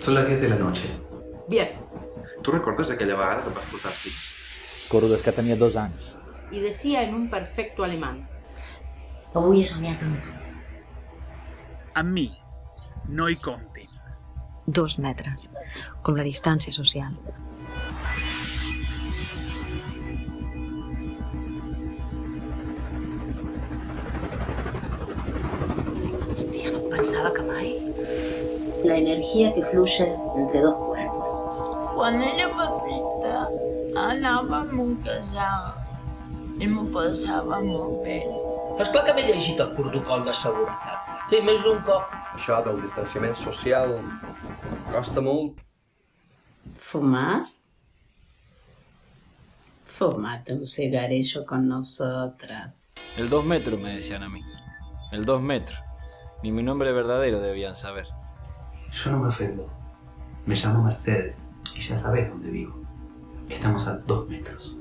Son las 10 de la noche. Bien. Tu recordes aquella vegada que em vas portar així? Recordo que tenia 2 anys. Y decía en un perfecto alemán. Avui he somiat amb tu. Amb mi no hi comptin. 2 metres, com la distància social. Hòstia, no pensava que mai. La energía que fluye entre dos cuerpos. Quan era petita, anava amb un casal i m'ho passava molt bé. Esclar que m'he llegit el protocol de seguretat. Sí, més d'un cop. Això del distanciament social costa molt. ¿Fumás? Fumate un cigarrillo con nosotras. El 2 metros me decían a mí. El 2 metros. Ni mi nombre verdadero debían saber. Yo no me ofendo. Me llamo Mercedes y ya sabes dónde vivo. Estamos a 2 metros.